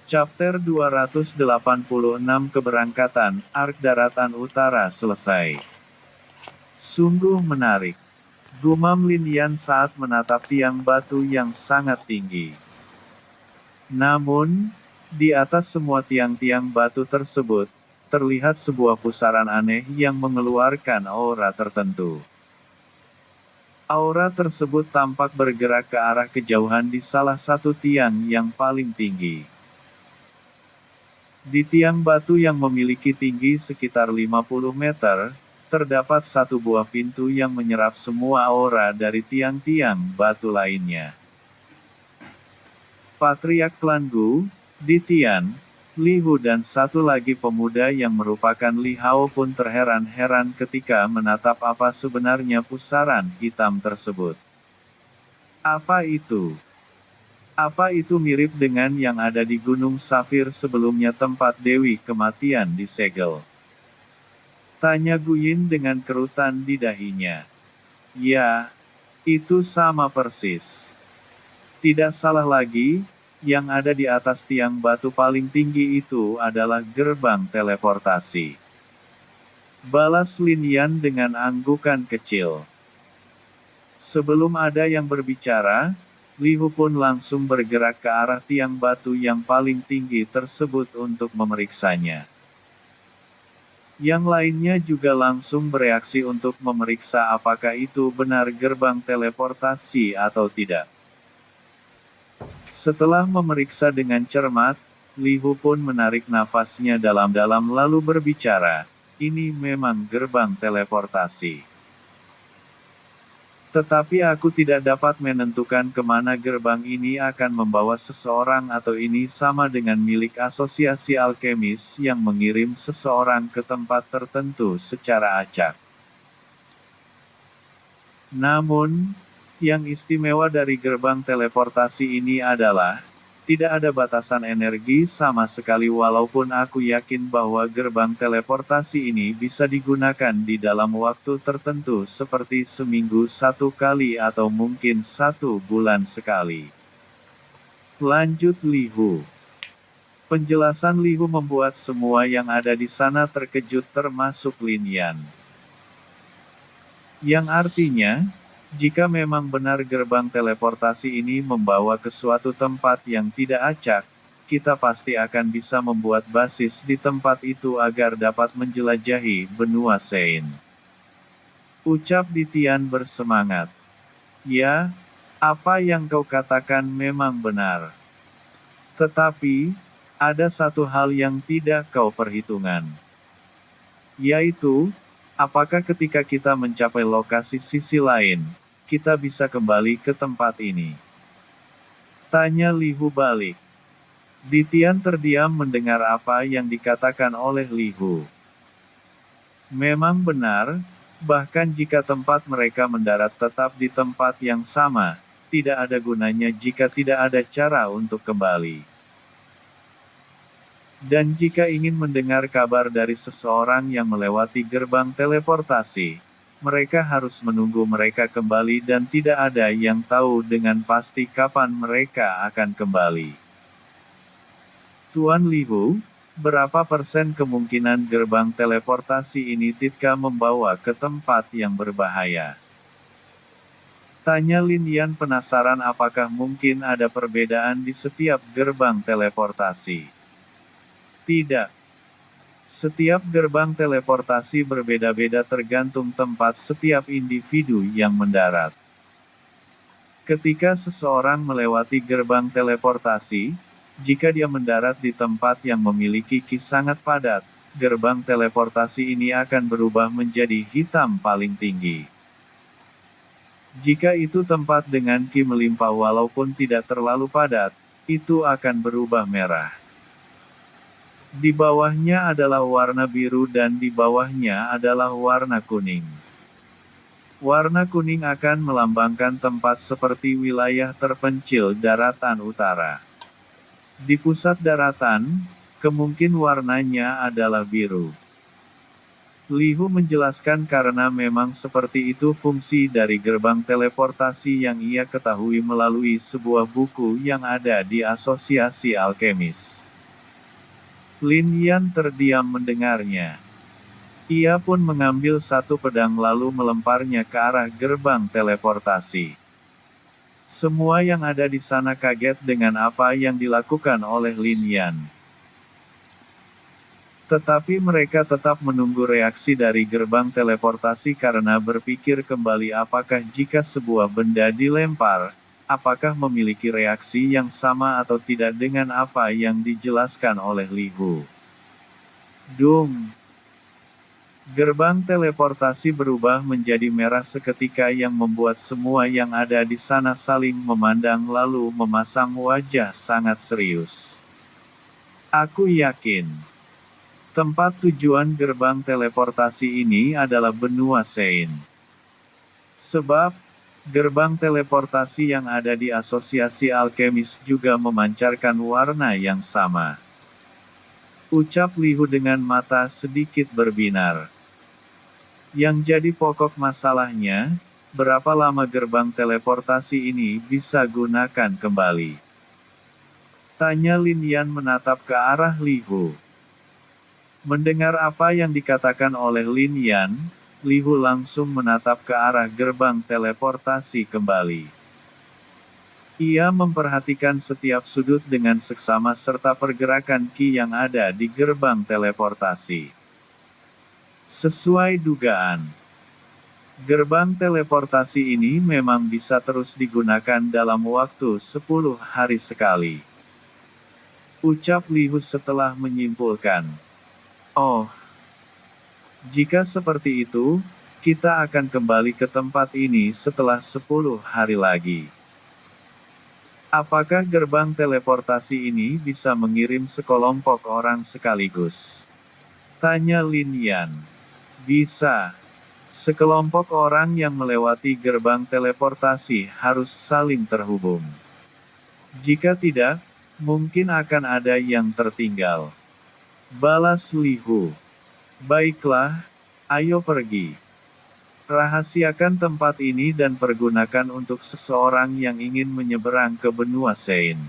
Chapter 286 Keberangkatan, Ark Daratan Utara selesai. Sungguh menarik. Gumam Lin Yan saat menatap tiang batu yang sangat tinggi. Namun, di atas semua tiang-tiang batu tersebut, terlihat sebuah pusaran aneh yang mengeluarkan aura tertentu. Aura tersebut tampak bergerak ke arah kejauhan di salah satu tiang yang paling tinggi. Di tiang batu yang memiliki tinggi sekitar 50 meter, terdapat satu buah pintu yang menyerap semua aura dari tiang-tiang batu lainnya. Patriark Klan Gu, Di Tian, Li Hu dan satu lagi pemuda yang merupakan Li Hao pun terheran-heran ketika menatap apa sebenarnya pusaran hitam tersebut. Apa itu? Apa itu mirip dengan yang ada di Gunung Safir sebelumnya tempat Dewi Kematian disegel? Tanya Guyin dengan kerutan di dahinya. Ya, itu sama persis. Tidak salah lagi, yang ada di atas tiang batu paling tinggi itu adalah gerbang teleportasi. Balas Lin Yan dengan anggukan kecil. Sebelum ada yang berbicara, Li Hu pun langsung bergerak ke arah tiang batu yang paling tinggi tersebut untuk memeriksanya. Yang lainnya juga langsung bereaksi untuk memeriksa apakah itu benar gerbang teleportasi atau tidak. Setelah memeriksa dengan cermat, Li Hu pun menarik nafasnya dalam-dalam lalu berbicara, "Ini memang gerbang teleportasi. Tetapi aku tidak dapat menentukan kemana gerbang ini akan membawa seseorang atau ini sama dengan milik asosiasi alkemis yang mengirim seseorang ke tempat tertentu secara acak. Namun, yang istimewa dari gerbang teleportasi ini adalah, tidak ada batasan energi sama sekali walaupun aku yakin bahwa gerbang teleportasi ini bisa digunakan di dalam waktu tertentu seperti seminggu satu kali atau mungkin 1 bulan sekali." Lanjut Li Hu. Penjelasan Li Hu membuat semua yang ada di sana terkejut termasuk Lin Yan. Yang artinya, jika memang benar gerbang teleportasi ini membawa ke suatu tempat yang tidak acak, kita pasti akan bisa membuat basis di tempat itu agar dapat menjelajahi benua Sein. Ucap Di Tian bersemangat. Ya, apa yang kau katakan memang benar. Tetapi, ada satu hal yang tidak kau perhitungkan. Yaitu, apakah ketika kita mencapai lokasi sisi lain, kita bisa kembali ke tempat ini? Tanya Li Hu balik. Di Tian terdiam mendengar apa yang dikatakan oleh Li Hu. Memang benar, bahkan jika tempat mereka mendarat tetap di tempat yang sama, tidak ada gunanya jika tidak ada cara untuk kembali. Dan jika ingin mendengar kabar dari seseorang yang melewati gerbang teleportasi, mereka harus menunggu mereka kembali dan tidak ada yang tahu dengan pasti kapan mereka akan kembali. Tuan Li Hu, berapa persen kemungkinan gerbang teleportasi ini Titka membawa ke tempat yang berbahaya? Tanya Lin Yan penasaran apakah mungkin ada perbedaan di setiap gerbang teleportasi. Tidak. Setiap gerbang teleportasi berbeda-beda tergantung tempat setiap individu yang mendarat. Ketika seseorang melewati gerbang teleportasi, jika dia mendarat di tempat yang memiliki ki sangat padat, gerbang teleportasi ini akan berubah menjadi hitam paling tinggi. Jika itu tempat dengan ki melimpah walaupun tidak terlalu padat, itu akan berubah merah. Di bawahnya adalah warna biru dan di bawahnya adalah warna kuning. Warna kuning akan melambangkan tempat seperti wilayah terpencil daratan utara. Di pusat daratan, kemungkinan warnanya adalah biru. Li Hu menjelaskan karena memang seperti itu fungsi dari gerbang teleportasi yang ia ketahui melalui sebuah buku yang ada di asosiasi alkemis. Lin Yan terdiam mendengarnya. Ia pun mengambil satu pedang lalu melemparnya ke arah gerbang teleportasi. Semua yang ada di sana kaget dengan apa yang dilakukan oleh Lin Yan. Tetapi mereka tetap menunggu reaksi dari gerbang teleportasi karena berpikir kembali apakah jika sebuah benda dilempar, apakah memiliki reaksi yang sama atau tidak dengan apa yang dijelaskan oleh Li Hu. Dung! Gerbang teleportasi berubah menjadi merah seketika yang membuat semua yang ada di sana saling memandang lalu memasang wajah sangat serius. Aku yakin. Tempat tujuan gerbang teleportasi ini adalah benua Sein. Sebab, gerbang teleportasi yang ada di asosiasi alkemis juga memancarkan warna yang sama. Ucap Li Hu dengan mata sedikit berbinar. Yang jadi pokok masalahnya, berapa lama gerbang teleportasi ini bisa gunakan kembali? Tanya Lin Yan menatap ke arah Li Hu. Mendengar apa yang dikatakan oleh Lin Yan, Li Hu langsung menatap ke arah gerbang teleportasi kembali. Ia memperhatikan setiap sudut dengan seksama serta pergerakan Qi yang ada di gerbang teleportasi. Sesuai dugaan, gerbang teleportasi ini memang bisa terus digunakan dalam waktu 10 hari sekali. Ucap Li Hu setelah menyimpulkan. Oh, jika seperti itu, kita akan kembali ke tempat ini setelah 10 hari lagi. Apakah gerbang teleportasi ini bisa mengirim sekelompok orang sekaligus? Tanya Lin Yan. Bisa. Sekelompok orang yang melewati gerbang teleportasi harus saling terhubung. Jika tidak, mungkin akan ada yang tertinggal. Balas Li Hu. Baiklah, ayo pergi. Rahasiakan tempat ini dan pergunakan untuk seseorang yang ingin menyeberang ke benua Sein.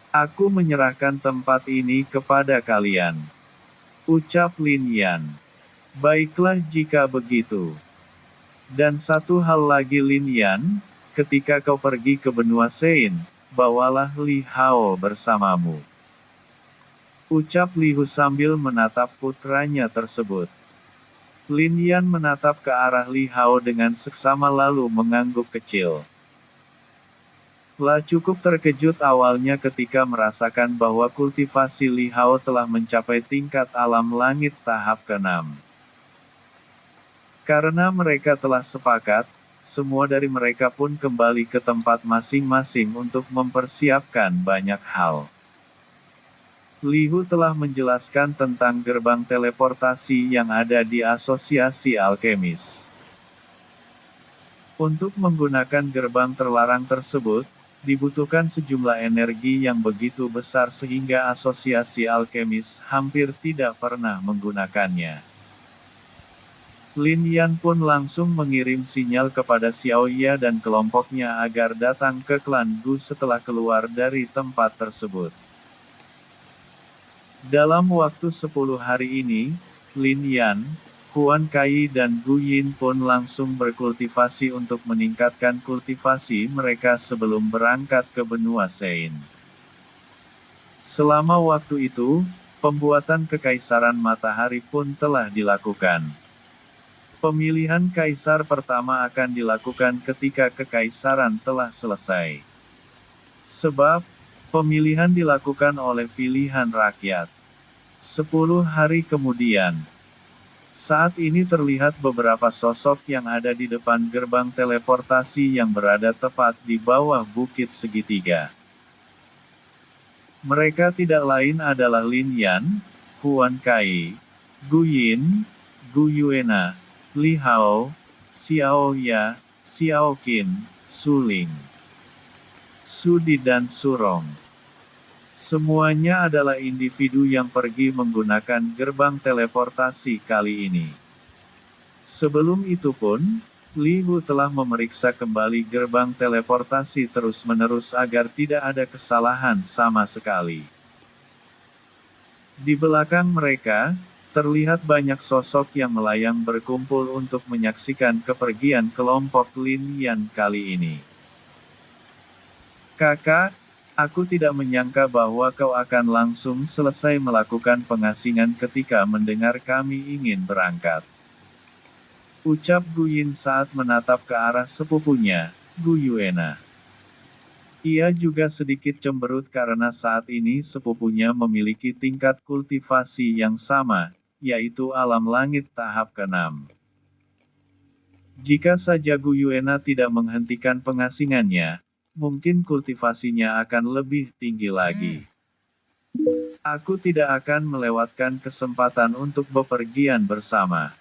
Aku menyerahkan tempat ini kepada kalian. Ucap Lin Yan. Baiklah jika begitu. Dan satu hal lagi Lin Yan, ketika kau pergi ke benua Sein, bawalah Li Hao bersamamu. Ucap Li Hu sambil menatap putranya tersebut. Lin Yan menatap ke arah Li Hao dengan seksama lalu mengangguk kecil. La cukup terkejut awalnya ketika merasakan bahwa kultivasi Li Hao telah mencapai tingkat alam langit tahap ke-6. Karena mereka telah sepakat, semua dari mereka pun kembali ke tempat masing-masing untuk mempersiapkan banyak hal. Li Hu telah menjelaskan tentang gerbang teleportasi yang ada di asosiasi alkemis. Untuk menggunakan gerbang terlarang tersebut, dibutuhkan sejumlah energi yang begitu besar sehingga asosiasi alkemis hampir tidak pernah menggunakannya. Lin Yan pun langsung mengirim sinyal kepada Xiao Ya dan kelompoknya agar datang ke klan Gu setelah keluar dari tempat tersebut. Dalam waktu 10 hari ini, Lin Yan, Huan Kai dan Gu Yin pun langsung berkultivasi untuk meningkatkan kultivasi mereka sebelum berangkat ke benua Sein. Selama waktu itu, pembuatan Kekaisaran Matahari pun telah dilakukan. Pemilihan kaisar pertama akan dilakukan ketika kekaisaran telah selesai. Sebab, pemilihan dilakukan oleh pilihan rakyat. 10 hari kemudian. Saat ini terlihat beberapa sosok yang ada di depan gerbang teleportasi yang berada tepat di bawah bukit segitiga. Mereka tidak lain adalah Lin Yan, Huan Kai, Gu Yin, Gu Yuena, Li Hao, Xiao Ya, Xiao Qin, Su Ling, Su Di dan Su Rong. Semuanya adalah individu yang pergi menggunakan gerbang teleportasi kali ini. Sebelum itu pun, Li Hu telah memeriksa kembali gerbang teleportasi terus-menerus agar tidak ada kesalahan sama sekali. Di belakang mereka, terlihat banyak sosok yang melayang berkumpul untuk menyaksikan kepergian kelompok Lin Yan kali ini. Kakak, aku tidak menyangka bahwa kau akan langsung selesai melakukan pengasingan ketika mendengar kami ingin berangkat. Ucap Gu Yin saat menatap ke arah sepupunya, Gu Yuena. Ia juga sedikit cemberut karena saat ini sepupunya memiliki tingkat kultivasi yang sama, yaitu alam langit tahap ke-6. Jika saja Gu Yuena tidak menghentikan pengasingannya, mungkin kultivasinya akan lebih tinggi lagi. Aku tidak akan melewatkan kesempatan untuk bepergian bersama.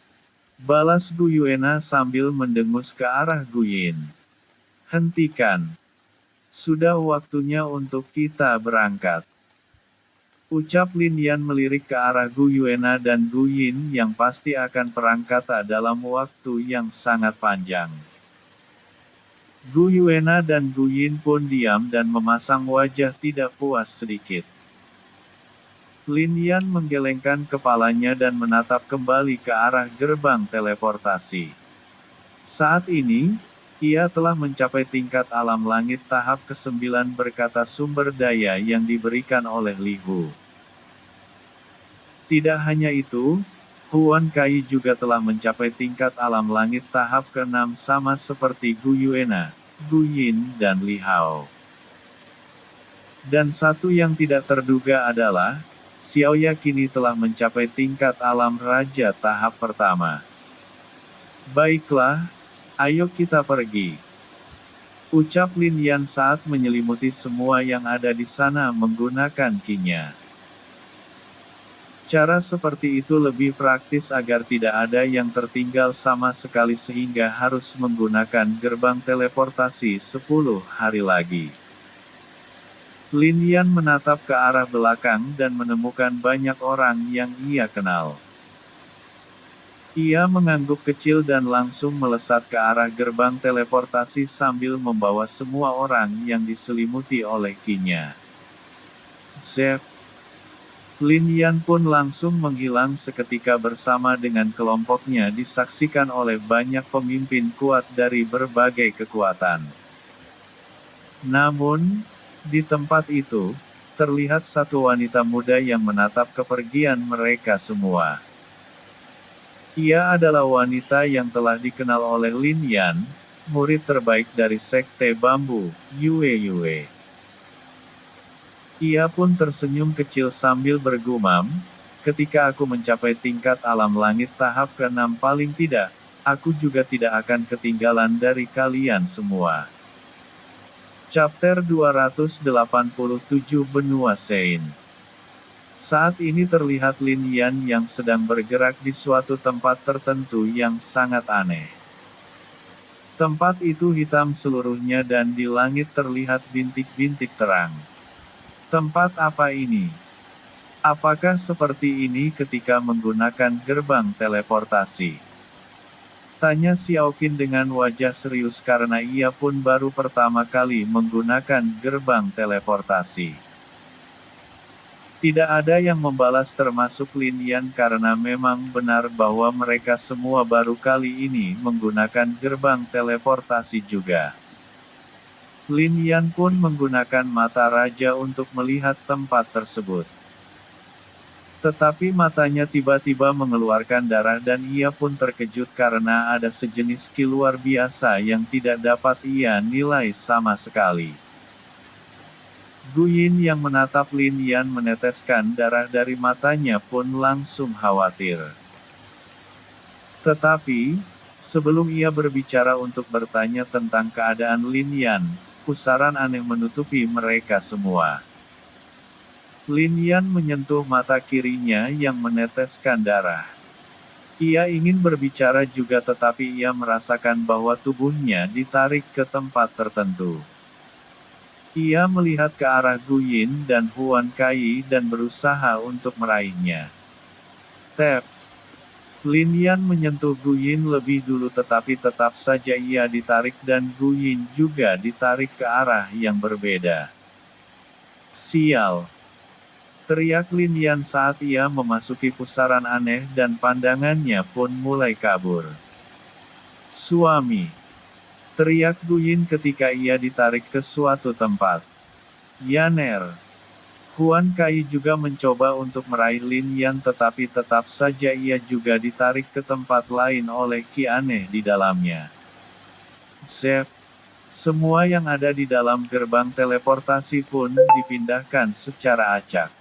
Balas Gu Yuena sambil mendengus ke arah Gu Yin. Hentikan. Sudah waktunya untuk kita berangkat. Ucap Lin Yan melirik ke arah Gu Yuena dan Gu Yin yang pasti akan berangkat dalam waktu yang sangat panjang. Gu Yuena dan Gu Yin pun diam dan memasang wajah tidak puas sedikit. Lin Yan menggelengkan kepalanya dan menatap kembali ke arah gerbang teleportasi. Saat ini, ia telah mencapai tingkat alam langit tahap ke-9 berkata sumber daya yang diberikan oleh Li Hu. Tidak hanya itu, Huan Kai juga telah mencapai tingkat alam langit tahap ke-6 sama seperti Gu Yuena, Gu Yin dan Li Hao. Dan satu yang tidak terduga adalah, Xiaoya kini telah mencapai tingkat alam raja tahap pertama. Baiklah, ayo kita pergi. Ucap Lin Yan saat menyelimuti semua yang ada di sana menggunakan Qi-nya. Cara seperti itu lebih praktis agar tidak ada yang tertinggal sama sekali sehingga harus menggunakan gerbang teleportasi 10 hari lagi. Lin Yan menatap ke arah belakang dan menemukan banyak orang yang ia kenal. Ia mengangguk kecil dan langsung melesat ke arah gerbang teleportasi sambil membawa semua orang yang diselimuti oleh Qi-nya. Zep. Lin Yan pun langsung menghilang seketika bersama dengan kelompoknya disaksikan oleh banyak pemimpin kuat dari berbagai kekuatan. Namun, di tempat itu, terlihat satu wanita muda yang menatap kepergian mereka semua. Ia adalah wanita yang telah dikenal oleh Lin Yan, murid terbaik dari Sekte Bambu, Yue Yue. Ia pun tersenyum kecil sambil bergumam, ketika aku mencapai tingkat alam langit tahap ke-6 paling tidak, aku juga tidak akan ketinggalan dari kalian semua. Chapter 287 Benua Sein. Saat ini terlihat Lin Yan yang sedang bergerak di suatu tempat tertentu yang sangat aneh. Tempat itu hitam seluruhnya dan di langit terlihat bintik-bintik terang. Tempat apa ini? Apakah seperti ini ketika menggunakan gerbang teleportasi? Tanya Xiao Qin dengan wajah serius karena ia pun baru pertama kali menggunakan gerbang teleportasi. Tidak ada yang membalas termasuk Lin Yan karena memang benar bahwa mereka semua baru kali ini menggunakan gerbang teleportasi juga. Lin Yan pun menggunakan mata raja untuk melihat tempat tersebut. Tetapi matanya tiba-tiba mengeluarkan darah dan ia pun terkejut karena ada sejenis ki luar biasa yang tidak dapat ia nilai sama sekali. Gu Yin yang menatap Lin Yan meneteskan darah dari matanya pun langsung khawatir. Tetapi, sebelum ia berbicara untuk bertanya tentang keadaan Lin Yan, pusaran aneh menutupi mereka semua. Lin Yan menyentuh mata kirinya yang meneteskan darah. Ia ingin berbicara juga tetapi ia merasakan bahwa tubuhnya ditarik ke tempat tertentu. Ia melihat ke arah Gu Yin dan Huan Kai dan berusaha untuk meraihnya. Tap. Lin Yan menyentuh Gu Yin lebih dulu tetapi tetap saja ia ditarik dan Gu Yin juga ditarik ke arah yang berbeda. Sial. Teriak Lin Yan saat ia memasuki pusaran aneh dan pandangannya pun mulai kabur. Suami! Teriak Guyin ketika ia ditarik ke suatu tempat. Yaner! Huan Kai juga mencoba untuk meraih Lin Yan tetapi tetap saja ia juga ditarik ke tempat lain oleh ki aneh di dalamnya. Zep! Semua yang ada di dalam gerbang teleportasi pun dipindahkan secara acak.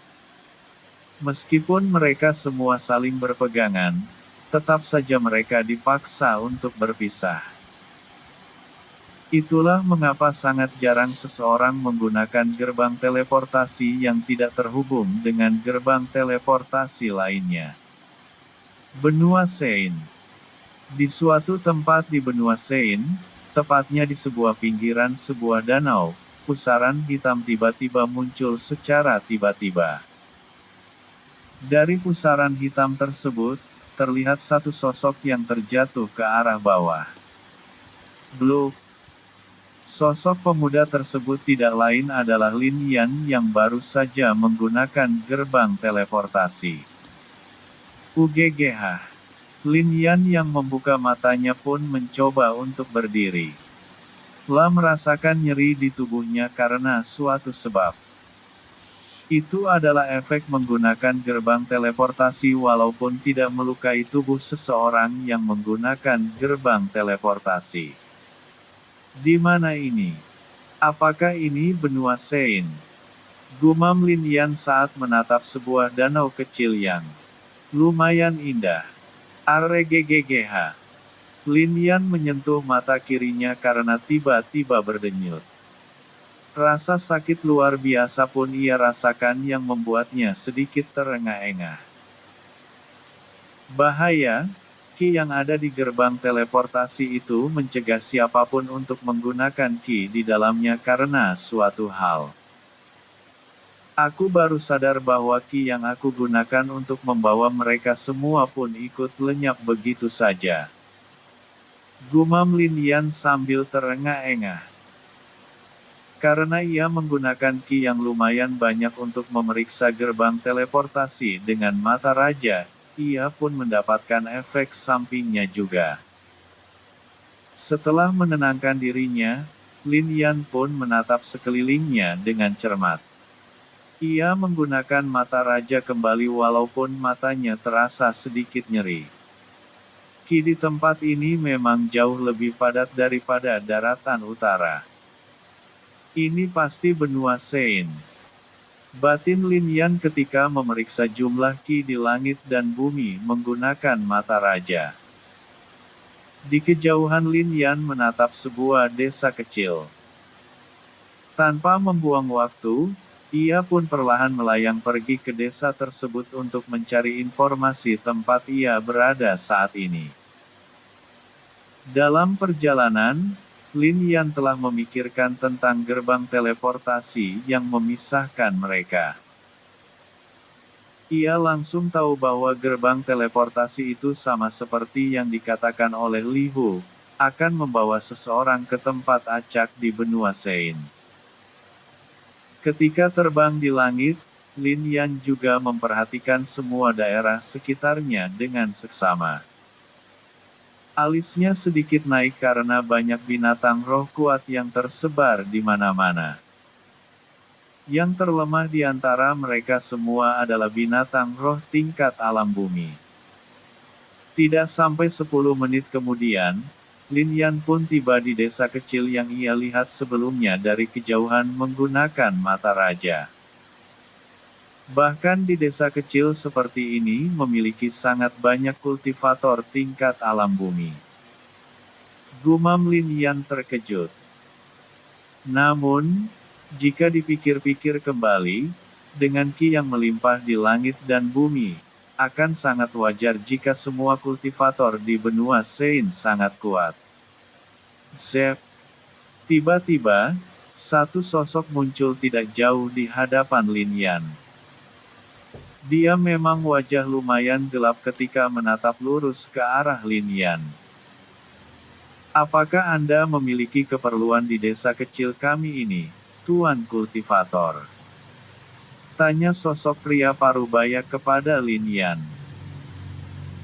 Meskipun mereka semua saling berpegangan, tetap saja mereka dipaksa untuk berpisah. Itulah mengapa sangat jarang seseorang menggunakan gerbang teleportasi yang tidak terhubung dengan gerbang teleportasi lainnya. Benua Sein. Di suatu tempat di benua Sein, tepatnya di sebuah pinggiran sebuah danau, pusaran hitam tiba-tiba muncul secara tiba-tiba. Dari pusaran hitam tersebut, terlihat satu sosok yang terjatuh ke arah bawah. Blue. Sosok pemuda tersebut tidak lain adalah Lin Yan yang baru saja menggunakan gerbang teleportasi. UGGH. Lin Yan yang membuka matanya pun mencoba untuk berdiri. Lah merasakan nyeri di tubuhnya karena suatu sebab. Itu adalah efek menggunakan gerbang teleportasi walaupun tidak melukai tubuh seseorang yang menggunakan gerbang teleportasi. Di mana ini? Apakah ini benua Sein? Gumam Lin Yan saat menatap sebuah danau kecil yang lumayan indah. RGGGH. Lin Yan menyentuh mata kirinya karena tiba-tiba berdenyut. Rasa sakit luar biasa pun ia rasakan yang membuatnya sedikit terengah-engah. Bahaya, ki yang ada di gerbang teleportasi itu mencegah siapapun untuk menggunakan ki di dalamnya karena suatu hal. Aku baru sadar bahwa ki yang aku gunakan untuk membawa mereka semua pun ikut lenyap begitu saja. Gumam Lin Yan sambil terengah-engah. Karena ia menggunakan ki yang lumayan banyak untuk memeriksa gerbang teleportasi dengan mata raja, ia pun mendapatkan efek sampingnya juga. Setelah menenangkan dirinya, Lin Yan pun menatap sekelilingnya dengan cermat. Ia menggunakan mata raja kembali walaupun matanya terasa sedikit nyeri. Ki di tempat ini memang jauh lebih padat daripada daratan utara. Ini pasti benua Sein. Batin Lin Yan ketika memeriksa jumlah ki di langit dan bumi menggunakan mata raja. Di kejauhan Lin Yan menatap sebuah desa kecil. Tanpa membuang waktu, ia pun perlahan melayang pergi ke desa tersebut untuk mencari informasi tempat ia berada saat ini. Dalam perjalanan, Lin Yan telah memikirkan tentang gerbang teleportasi yang memisahkan mereka. Ia langsung tahu bahwa gerbang teleportasi itu sama seperti yang dikatakan oleh Li Hu, akan membawa seseorang ke tempat acak di benua Sein. Ketika terbang di langit, Lin Yan juga memperhatikan semua daerah sekitarnya dengan seksama. Alisnya sedikit naik karena banyak binatang roh kuat yang tersebar di mana-mana. Yang terlemah di antara mereka semua adalah binatang roh tingkat alam bumi. Tidak sampai 10 menit kemudian, Lin Yan pun tiba di desa kecil yang ia lihat sebelumnya dari kejauhan menggunakan mata raja. Bahkan di desa kecil seperti ini memiliki sangat banyak kultivator tingkat alam bumi. Gumam Lin Yan terkejut. Namun, jika dipikir-pikir kembali, dengan ki yang melimpah di langit dan bumi, akan sangat wajar jika semua kultivator di benua Sein sangat kuat. Zep. Tiba-tiba, satu sosok muncul tidak jauh di hadapan Lin Yan. Dia memang wajah lumayan gelap ketika menatap lurus ke arah Lin Yan. Apakah Anda memiliki keperluan di desa kecil kami ini, Tuan Kultivator? Tanya sosok pria parubaya kepada Lin Yan.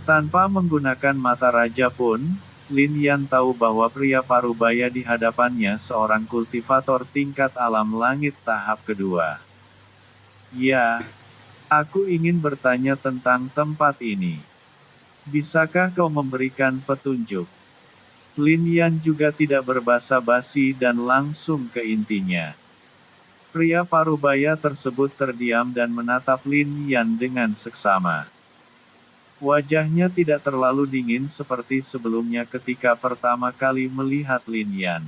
Tanpa menggunakan mata raja pun, Lin Yan tahu bahwa pria parubaya di hadapannya seorang kultivator tingkat alam langit tahap kedua. Ya, aku ingin bertanya tentang tempat ini. Bisakah kau memberikan petunjuk? Lin Yan juga tidak berbasa-basi dan langsung ke intinya. Pria parubaya tersebut terdiam dan menatap Lin Yan dengan seksama. Wajahnya tidak terlalu dingin seperti sebelumnya ketika pertama kali melihat Lin Yan.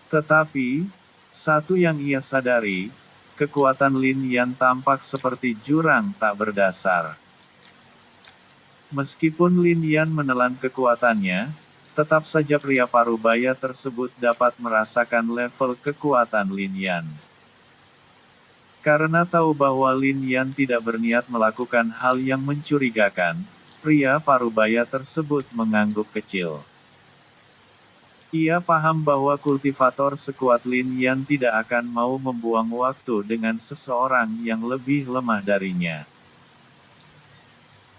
Tetapi, satu yang ia sadari, kekuatan Lin Yan tampak seperti jurang tak berdasar. Meskipun Lin Yan menelan kekuatannya, tetap saja pria parubaya tersebut dapat merasakan level kekuatan Lin Yan. Karena tahu bahwa Lin Yan tidak berniat melakukan hal yang mencurigakan, pria parubaya tersebut mengangguk kecil. Ia paham bahwa kultivator sekuat Lin Yan tidak akan mau membuang waktu dengan seseorang yang lebih lemah darinya.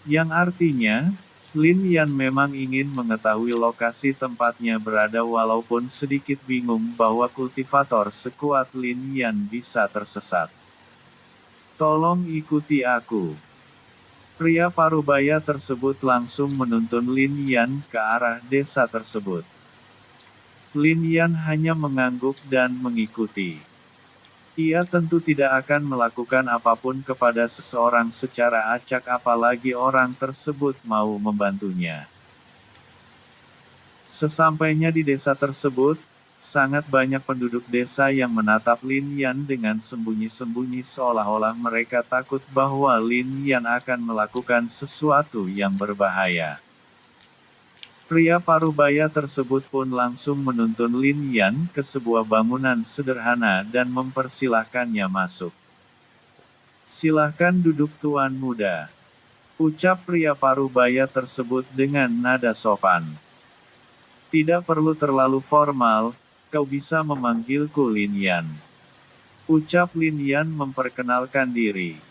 Yang artinya, Lin Yan memang ingin mengetahui lokasi tempatnya berada walaupun sedikit bingung bahwa kultivator sekuat Lin Yan bisa tersesat. Tolong ikuti aku. Pria parubaya tersebut langsung menuntun Lin Yan ke arah desa tersebut. Lin Yan hanya mengangguk dan mengikuti. Ia tentu tidak akan melakukan apapun kepada seseorang secara acak apalagi orang tersebut mau membantunya. Sesampainya di desa tersebut, sangat banyak penduduk desa yang menatap Lin Yan dengan sembunyi-sembunyi seolah-olah mereka takut bahwa Lin Yan akan melakukan sesuatu yang berbahaya. Pria parubaya tersebut pun langsung menuntun Lin Yan ke sebuah bangunan sederhana dan mempersilahkannya masuk. Silahkan duduk tuan muda. Ucap pria parubaya tersebut dengan nada sopan. Tidak perlu terlalu formal, kau bisa memanggilku Lin Yan. Ucap Lin Yan memperkenalkan diri.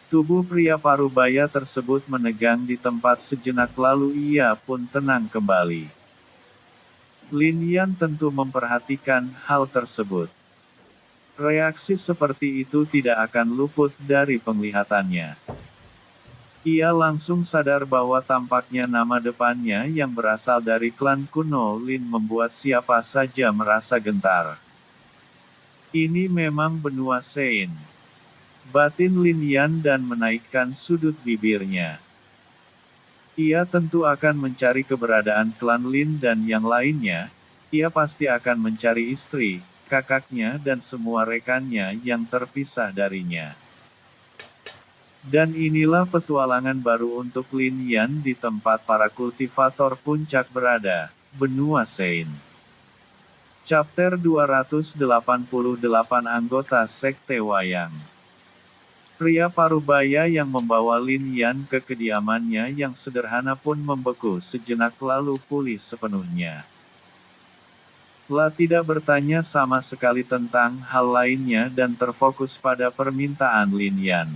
Tubuh pria parubaya tersebut menegang di tempat sejenak lalu ia pun tenang kembali. Lin Yan tentu memperhatikan hal tersebut. Reaksi seperti itu tidak akan luput dari penglihatannya. Ia langsung sadar bahwa tampaknya nama depannya yang berasal dari klan kuno Lin membuat siapa saja merasa gentar. Ini memang benua Sein. Batin Lin Yan dan menaikkan sudut bibirnya. Ia tentu akan mencari keberadaan klan Lin dan yang lainnya, ia pasti akan mencari istri, kakaknya dan semua rekannya yang terpisah darinya. Dan inilah petualangan baru untuk Lin Yan di tempat para kultivator puncak berada, benua Sein. Chapter 288 Anggota Sekte Wayang. Pria parubaya yang membawa Lin Yan ke kediamannya yang sederhana pun membeku sejenak lalu pulih sepenuhnya. La tidak bertanya sama sekali tentang hal lainnya dan terfokus pada permintaan Lin Yan.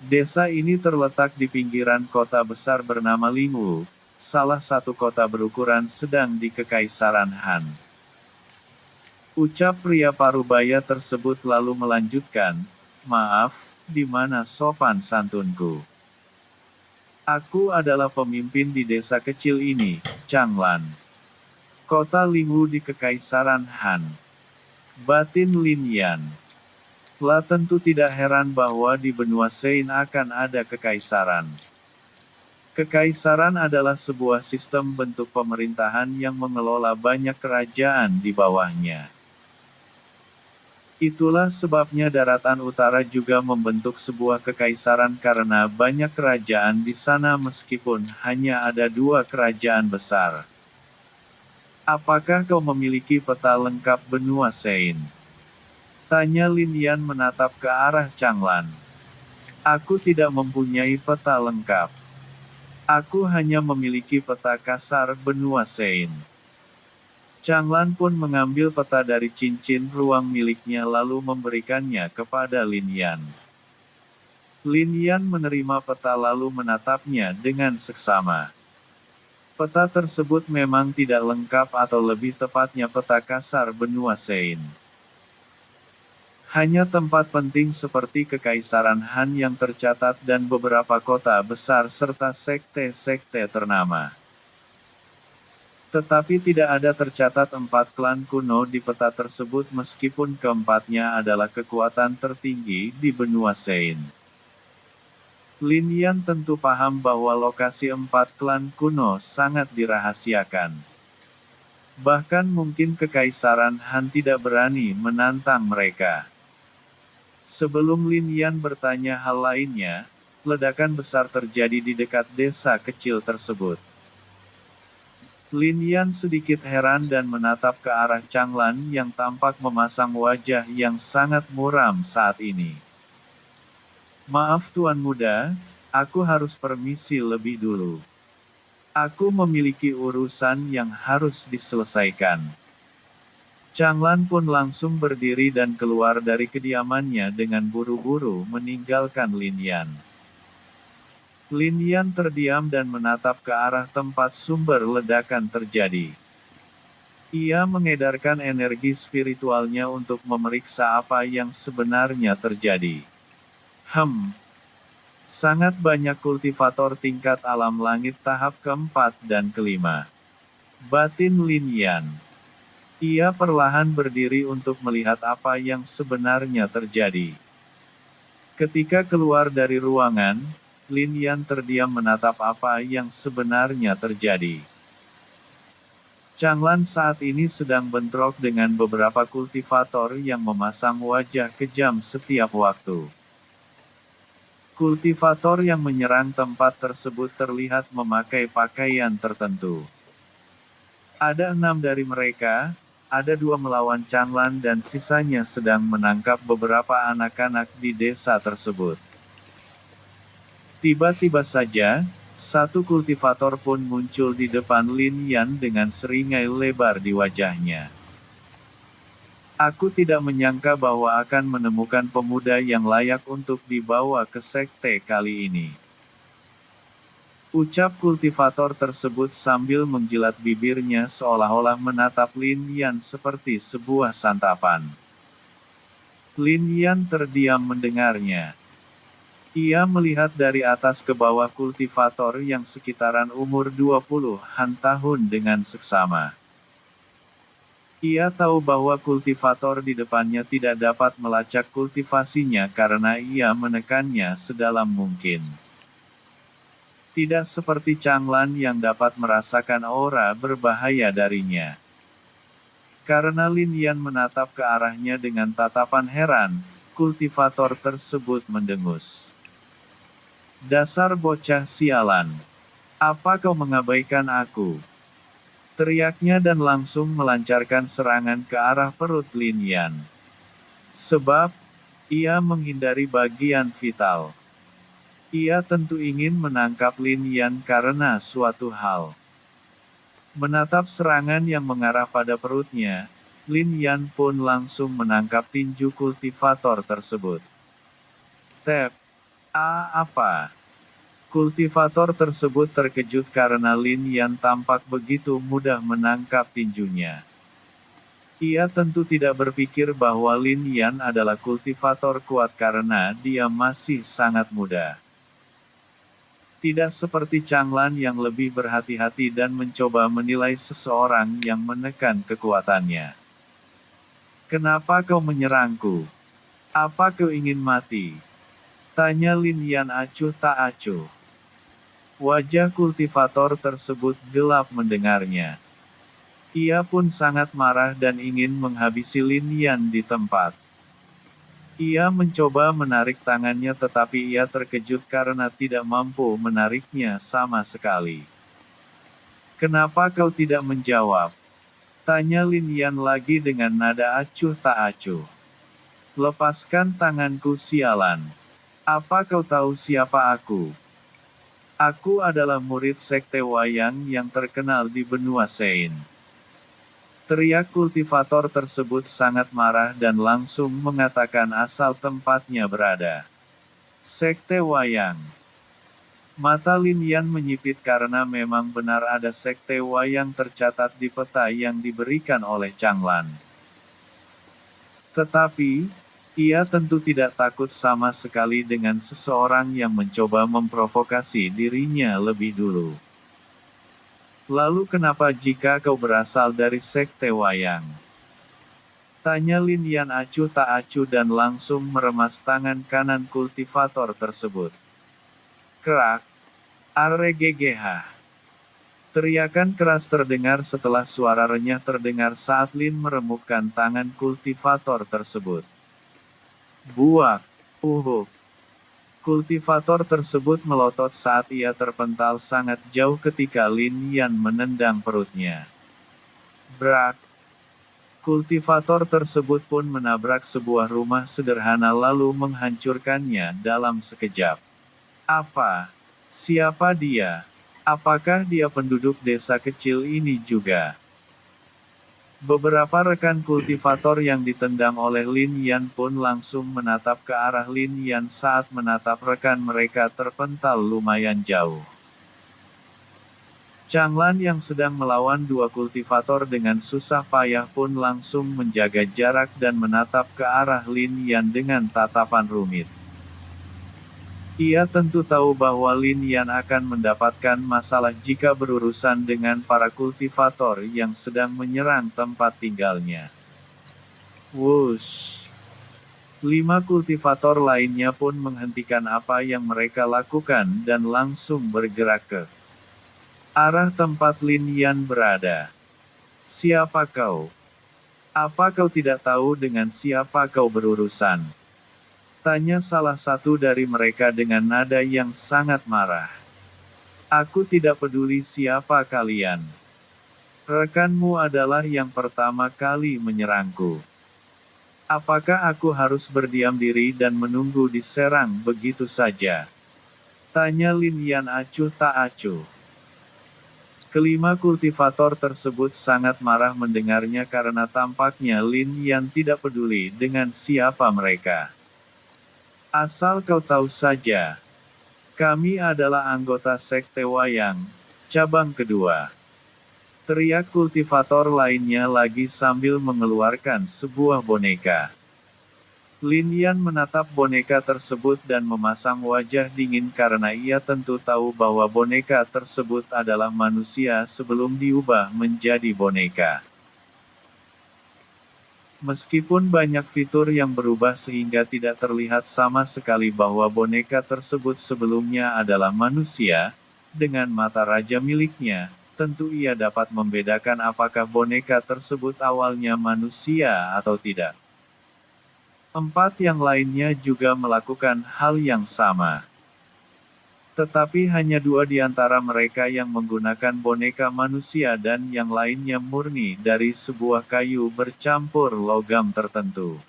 Desa ini terletak di pinggiran kota besar bernama Lingwu, salah satu kota berukuran sedang di Kekaisaran Han. Ucap pria parubaya tersebut lalu melanjutkan, maaf, di mana sopan santunku? Aku adalah pemimpin di desa kecil ini, Changlan. Kota Lingwu di Kekaisaran Han. Batin Lin Yan. La tentu tidak heran bahwa di benua Sein akan ada kekaisaran. Kekaisaran adalah sebuah sistem bentuk pemerintahan yang mengelola banyak kerajaan di bawahnya. Itulah sebabnya daratan utara juga membentuk sebuah kekaisaran karena banyak kerajaan di sana meskipun hanya ada 2 kerajaan besar. Apakah kau memiliki peta lengkap benua Sein? Tanya Lin Yan menatap ke arah Changlan. Aku tidak mempunyai peta lengkap. Aku hanya memiliki peta kasar benua Sein. Changlan pun mengambil peta dari cincin ruang miliknya lalu memberikannya kepada Lin Yan. Lin Yan menerima peta lalu menatapnya dengan seksama. Peta tersebut memang tidak lengkap atau lebih tepatnya peta kasar benua Sein. Hanya tempat penting seperti Kekaisaran Han yang tercatat dan beberapa kota besar serta sekte-sekte ternama. Tetapi tidak ada tercatat 4 klan kuno di peta tersebut meskipun keempatnya adalah kekuatan tertinggi di benua Sein. Lin Yan tentu paham bahwa lokasi 4 klan kuno sangat dirahasiakan. Bahkan mungkin Kekaisaran Han tidak berani menantang mereka. Sebelum Lin Yan bertanya hal lainnya, ledakan besar terjadi di dekat desa kecil tersebut. Lin Yan sedikit heran dan menatap ke arah Changlan yang tampak memasang wajah yang sangat muram saat ini. Maaf Tuan Muda, aku harus permisi lebih dulu. Aku memiliki urusan yang harus diselesaikan. Changlan pun langsung berdiri dan keluar dari kediamannya dengan buru-buru meninggalkan Lin Yan. Lin Yan terdiam dan menatap ke arah tempat sumber ledakan terjadi. Ia mengedarkan energi spiritualnya untuk memeriksa apa yang sebenarnya terjadi. Sangat banyak kultivator tingkat alam langit tahap keempat dan kelima. Batin Lin Yan. Ia perlahan berdiri untuk melihat apa yang sebenarnya terjadi. Ketika keluar dari ruangan, Lin Yan terdiam menatap apa yang sebenarnya terjadi. Changlan saat ini sedang bentrok dengan beberapa kultivator yang memasang wajah kejam setiap waktu. Kultivator yang menyerang tempat tersebut terlihat memakai pakaian tertentu. Ada 6 dari mereka, ada 2 melawan Changlan dan sisanya sedang menangkap beberapa anak-anak di desa tersebut. Tiba-tiba saja, satu kultivator pun muncul di depan Lin Yan dengan seringai lebar di wajahnya. Aku tidak menyangka bahwa akan menemukan pemuda yang layak untuk dibawa ke sekte kali ini. Ucap kultivator tersebut sambil menjilat bibirnya seolah-olah menatap Lin Yan seperti sebuah santapan. Lin Yan terdiam mendengarnya. Ia melihat dari atas ke bawah kultivator yang sekitaran umur 20-an tahun dengan seksama. Ia tahu bahwa kultivator di depannya tidak dapat melacak kultivasinya karena ia menekannya sedalam mungkin. Tidak seperti Changlan yang dapat merasakan aura berbahaya darinya. Karena Lin Yan menatap ke arahnya dengan tatapan heran, kultivator tersebut mendengus. Dasar bocah sialan. Apa kau mengabaikan aku? Teriaknya dan langsung melancarkan serangan ke arah perut Lin Yan. Sebab, ia menghindari bagian vital. Ia tentu ingin menangkap Lin Yan karena suatu hal. Menatap serangan yang mengarah pada perutnya, Lin Yan pun langsung menangkap tinju kultivator tersebut. Tep. Apa? Kultivator tersebut terkejut karena Lin Yan tampak begitu mudah menangkap tinjunya. Ia tentu tidak berpikir bahwa Lin Yan adalah kultivator kuat karena dia masih sangat muda. Tidak seperti Changlan yang lebih berhati-hati dan mencoba menilai seseorang yang menekan kekuatannya. Kenapa kau menyerangku? Apa kau ingin mati? Tanya Lin Yan acuh tak acuh. Wajah kultivator tersebut gelap mendengarnya. Ia pun sangat marah dan ingin menghabisi Lin Yan di tempat. Ia mencoba menarik tangannya tetapi ia terkejut karena tidak mampu menariknya sama sekali. Kenapa kau tidak menjawab? Tanya Lin Yan lagi dengan nada acuh tak acuh. Lepaskan tanganku sialan. Apa kau tahu siapa aku? Aku adalah murid sekte wayang yang terkenal di benua Sein. Teriak kultivator tersebut sangat marah dan langsung mengatakan asal tempatnya berada. Sekte Wayang. Mata Lin Yan menyipit karena memang benar ada sekte wayang tercatat di peta yang diberikan oleh Changlan. Tetapi, ia tentu tidak takut sama sekali dengan seseorang yang mencoba memprovokasi dirinya lebih dulu. Lalu kenapa jika kau berasal dari sekte wayang? Tanya Lin Yan acuh tak acuh dan langsung meremas tangan kanan kultivator tersebut. Kerak. Arregegeh. Teriakan keras terdengar setelah suara renyah terdengar saat Lin meremukkan tangan kultivator tersebut. Buak. Uhuk. Kultivator tersebut melotot saat ia terpental sangat jauh ketika Lin Yan menendang perutnya. Brak. Kultivator tersebut pun menabrak sebuah rumah sederhana lalu menghancurkannya dalam sekejap. Apa? Siapa dia? Apakah dia penduduk desa kecil ini juga? Beberapa rekan kultivator yang ditendang oleh Lin Yan pun langsung menatap ke arah Lin Yan saat menatap rekan mereka terpental lumayan jauh. Changlan yang sedang melawan dua kultivator dengan susah payah pun langsung menjaga jarak dan menatap ke arah Lin Yan dengan tatapan rumit. Ia tentu tahu bahwa Lin Yan akan mendapatkan masalah jika berurusan dengan para kultivator yang sedang menyerang tempat tinggalnya. Wush! 5 kultivator lainnya pun menghentikan apa yang mereka lakukan dan langsung bergerak ke arah tempat Lin Yan berada. Siapa kau? Apa kau tidak tahu dengan siapa kau berurusan? Tanya salah satu dari mereka dengan nada yang sangat marah. Aku tidak peduli siapa kalian. Rekanmu adalah yang pertama kali menyerangku. Apakah aku harus berdiam diri dan menunggu diserang begitu saja? Tanya Lin Yan acuh tak acuh. Kelima kultivator tersebut sangat marah mendengarnya karena tampaknya Lin Yan tidak peduli dengan siapa mereka. Asal kau tahu saja, kami adalah anggota Sekte Wayang, cabang kedua. Teriak kultivator lainnya lagi sambil mengeluarkan sebuah boneka. Lin Yan menatap boneka tersebut dan memasang wajah dingin karena ia tentu tahu bahwa boneka tersebut adalah manusia sebelum diubah menjadi boneka. Meskipun banyak fitur yang berubah sehingga tidak terlihat sama sekali bahwa boneka tersebut sebelumnya adalah manusia, dengan mata raja miliknya, tentu ia dapat membedakan apakah boneka tersebut awalnya manusia atau tidak. 4 yang lainnya juga melakukan hal yang sama. Tetapi hanya 2 di antara mereka yang menggunakan boneka manusia dan yang lainnya murni dari sebuah kayu bercampur logam tertentu.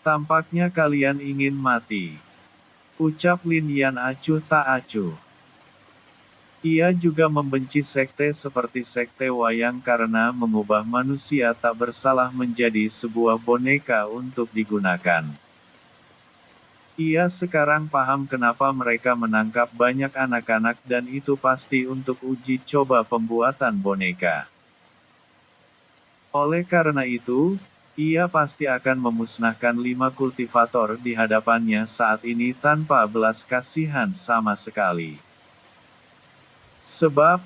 Tampaknya kalian ingin mati. Ucap Lin Yan acuh tak acuh. Ia juga membenci sekte seperti sekte wayang karena mengubah manusia tak bersalah menjadi sebuah boneka untuk digunakan. Ia sekarang paham kenapa mereka menangkap banyak anak-anak dan itu pasti untuk uji coba pembuatan boneka. Oleh karena itu, ia pasti akan memusnahkan 5 kultivator di hadapannya saat ini tanpa belas kasihan sama sekali. Sebab,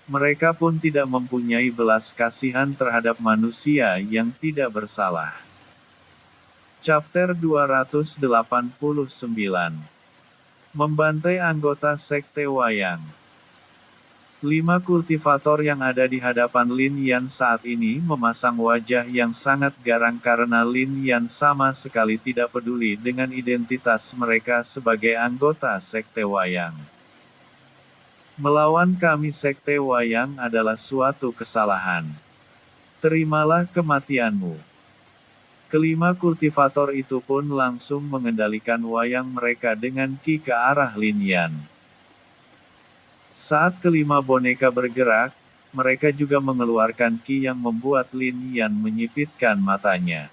mereka pun tidak mempunyai belas kasihan terhadap manusia yang tidak bersalah. Chapter 289. Membantai anggota Sekte Wayang. 5 kultivator yang ada di hadapan Lin Yan saat ini memasang wajah yang sangat garang karena Lin Yan sama sekali tidak peduli dengan identitas mereka sebagai anggota Sekte Wayang. Melawan kami Sekte Wayang adalah suatu kesalahan. Terimalah kematianmu. Kelima kultivator itu pun langsung mengendalikan wayang mereka dengan ki ke arah Lin Yan. Saat kelima boneka bergerak, mereka juga mengeluarkan ki yang membuat Lin Yan menyipitkan matanya.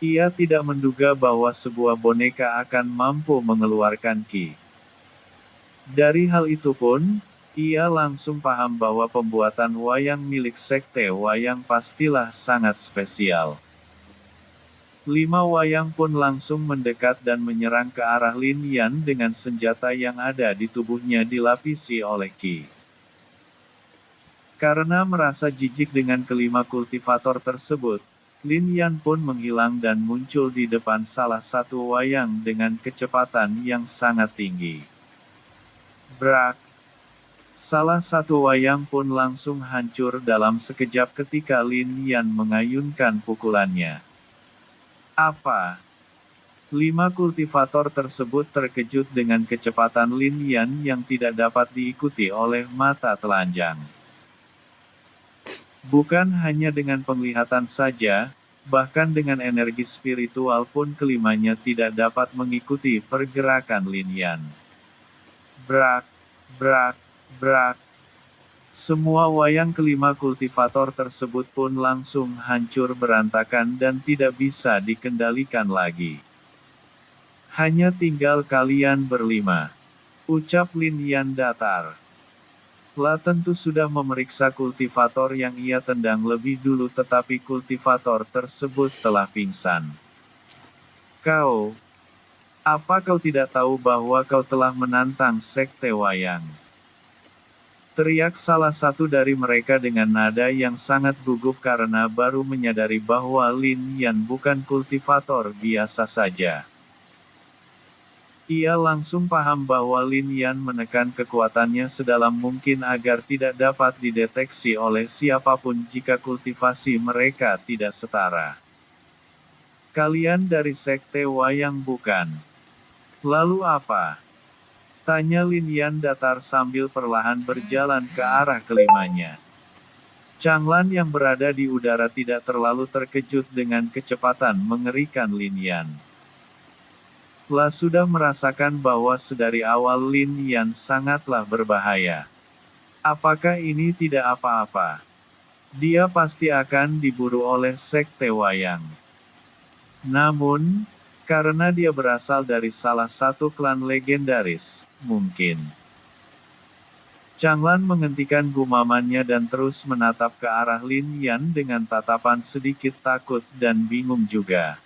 Ia tidak menduga bahwa sebuah boneka akan mampu mengeluarkan ki. Dari hal itu pun, ia langsung paham bahwa pembuatan wayang milik Sekte Wayang pastilah sangat spesial. 5 wayang pun langsung mendekat dan menyerang ke arah Lin Yan dengan senjata yang ada di tubuhnya dilapisi oleh ki. Karena merasa jijik dengan kelima kultivator tersebut, Lin Yan pun menghilang dan muncul di depan salah satu wayang dengan kecepatan yang sangat tinggi. Brak! Salah satu wayang pun langsung hancur dalam sekejap ketika Lin Yan mengayunkan pukulannya. Apa? 5 kultivator tersebut terkejut dengan kecepatan Lin Yan yang tidak dapat diikuti oleh mata telanjang. Bukan hanya dengan penglihatan saja, bahkan dengan energi spiritual pun kelimanya tidak dapat mengikuti pergerakan Lin Yan. Brak, brak, brak. Semua wayang kelima kultivator tersebut pun langsung hancur berantakan dan tidak bisa dikendalikan lagi. Hanya tinggal kalian berlima, ucap Lin Yan datar. La tentu sudah memeriksa kultivator yang ia tendang lebih dulu tetapi kultivator tersebut telah pingsan. Kau, apa kau tidak tahu bahwa kau telah menantang Sekte Wayang? Teriak salah satu dari mereka dengan nada yang sangat gugup karena baru menyadari bahwa Lin Yan bukan kultivator biasa saja. Ia langsung paham bahwa Lin Yan menekan kekuatannya sedalam mungkin agar tidak dapat dideteksi oleh siapapun jika kultivasi mereka tidak setara. Kalian dari Sekte Wayang bukan? Lalu apa? Tanya Lin Yan datar sambil perlahan berjalan ke arah kelimanya. Changlan yang berada di udara tidak terlalu terkejut dengan kecepatan mengerikan Lin Yan. La sudah merasakan bahwa sedari awal Lin Yan sangatlah berbahaya. Apakah ini tidak apa-apa? Dia pasti akan diburu oleh Sekte Wayang. Namun, karena dia berasal dari salah satu klan legendaris, mungkin. Changlan menghentikan gumamannya dan terus menatap ke arah Lin Yan dengan tatapan sedikit takut dan bingung juga.